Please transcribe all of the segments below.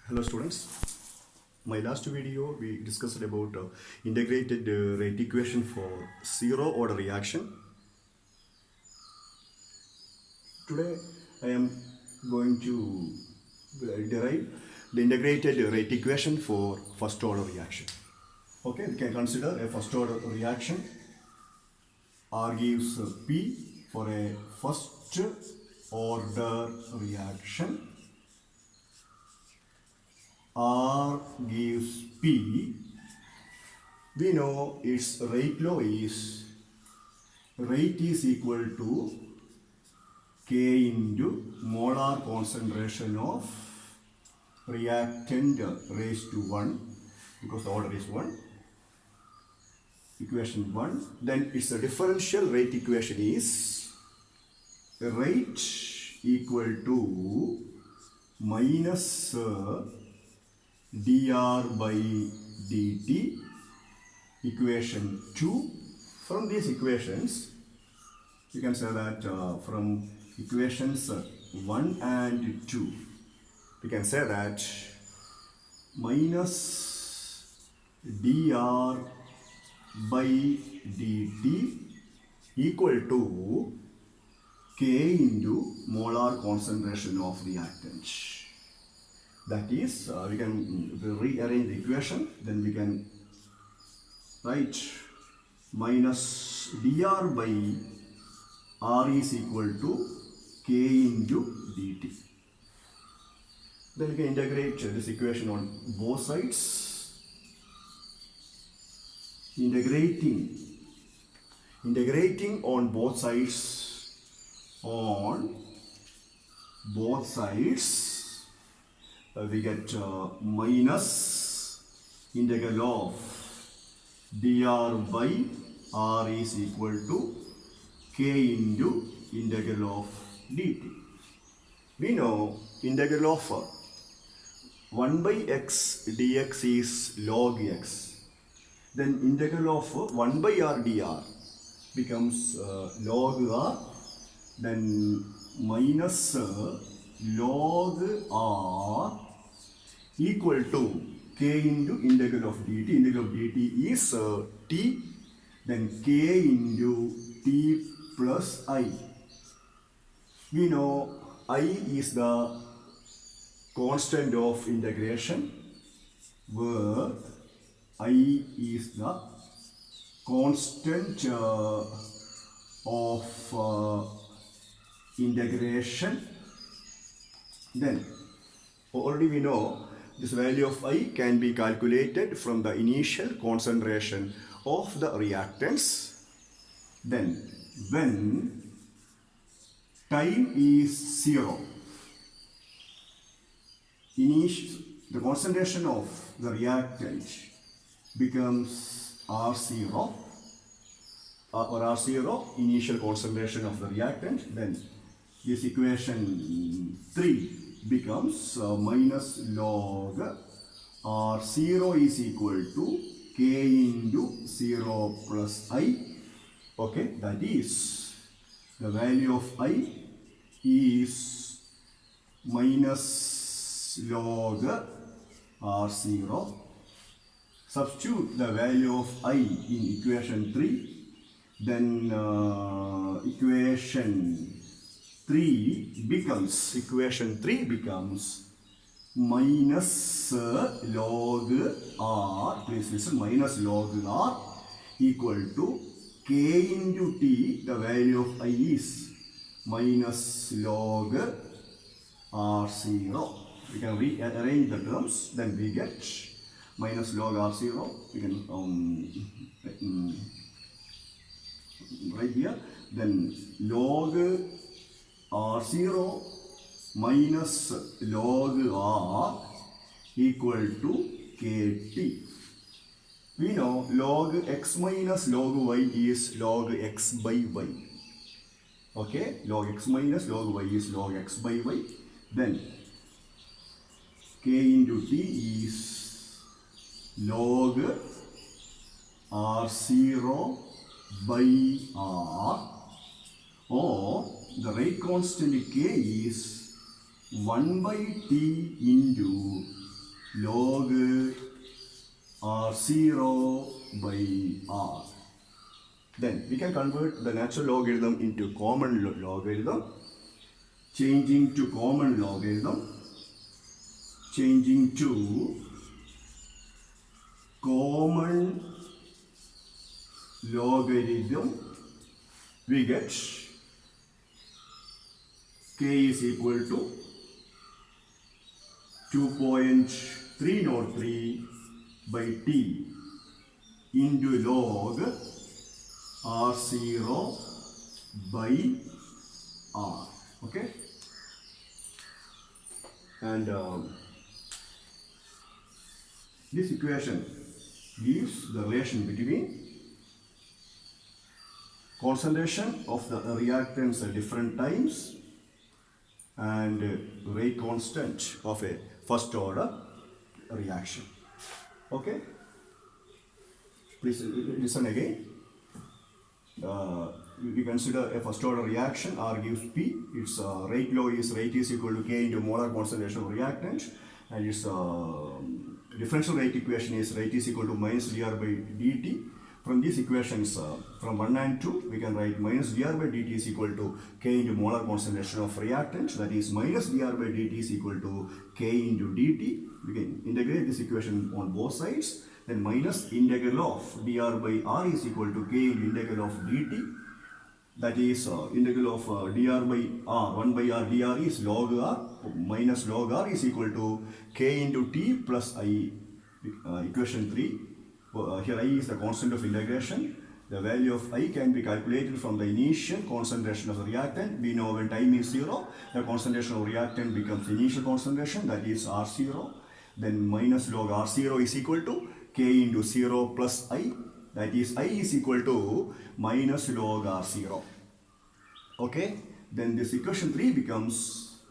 Hello students, my last video we discussed about integrated rate equation for zero order reaction. Today I am going to derive the integrated rate equation for first order reaction. Okay, we can consider a first order reaction. R gives P for a first order reaction. R gives P. We know its rate law is rate is equal to K into molar concentration of reactant raised to 1 because the order is 1. Equation 1. Then its a differential rate equation is rate equal to minus dr by dt. Equation 2. From these equations, you can say that from equations 1 and 2, we can say that minus dr by dt equal to K into molar concentration of reactant. That is, we can rearrange the equation, then we can write minus dr by r is equal to K into dt. Then we can integrate this equation on both sides. Integrating on both sides, we get minus integral of dr by r is equal to K into integral of dt. We know integral of 1 by x dx is log x. Then integral of 1 by r dr becomes log r. Then minus log r equal to K into integral of dt. Integral of dt is t. Then K into t plus I. We know I is the constant of integration, where I is the constant of integration. Then already we know this value of I can be calculated from the initial concentration of the reactants. Then when time is 0, the concentration of the reactant becomes R0 or R0, initial concentration of the reactant. Then this equation 3 becomes minus log R0 is equal to K into 0 plus I. Okay, that is the value of I is minus log R0. Substitute the value of I in equation 3. Then equation 3 becomes minus log R, please listen, minus log R equal to K into T. The value of I is minus log R0. We can rearrange the terms, then we get minus log R0. We can right here. Then log R0 minus log R equal to KT. We know log x minus log y is log x by y. Okay, log x minus log y is log x by y. Then K into T is log R0 by R, or the rate constant K is 1 by T into log R0 by R. Then we can convert the natural logarithm into common logarithm, changing to common logarithm, changing to common logarithm, we get k is equal to 2.303 by t into log R0 by R. Okay? And this equation gives the relation between concentration of the reactants at different times and rate constant of a first order reaction. Okay? Please listen again. We consider a first order reaction. R gives P. Its rate is equal to K into molar concentration of reactant, and its differential rate equation is rate is equal to minus dr by dt. From these equations, from 1 and 2, we can write minus dr by dt is equal to K into molar concentration of reactant. That is minus dr by dt is equal to K into dt. We can integrate this equation on both sides. Then minus integral of dr by r is equal to K into integral of dt. That is integral of dr by r, 1 by r dr is log r, minus log r is equal to K into t plus I, equation 3. Here I is the constant of integration. The value of I can be calculated from the initial concentration of the reactant. We know when time is 0, the concentration of reactant becomes initial concentration, that is R0. Then minus log R0 is equal to K into 0 plus I, that is I is equal to minus log R0. Okay, then this equation 3 becomes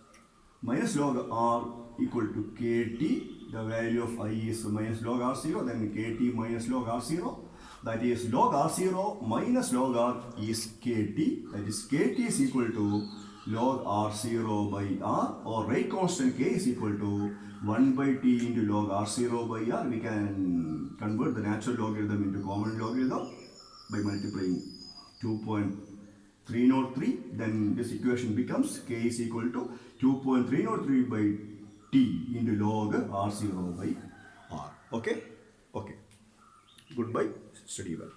minus log R equal to Kt. The value of I is minus log R0, then Kt minus log R0. That is log R0 minus log R is Kt. That is Kt is equal to log R0 by R, or rate constant K is equal to 1 by T into log R0 by R. We can convert the natural logarithm into common logarithm by multiplying 2.303. Then this equation becomes K is equal to 2.303 by T into log R0 by R. Okay? Okay. Goodbye. Study well.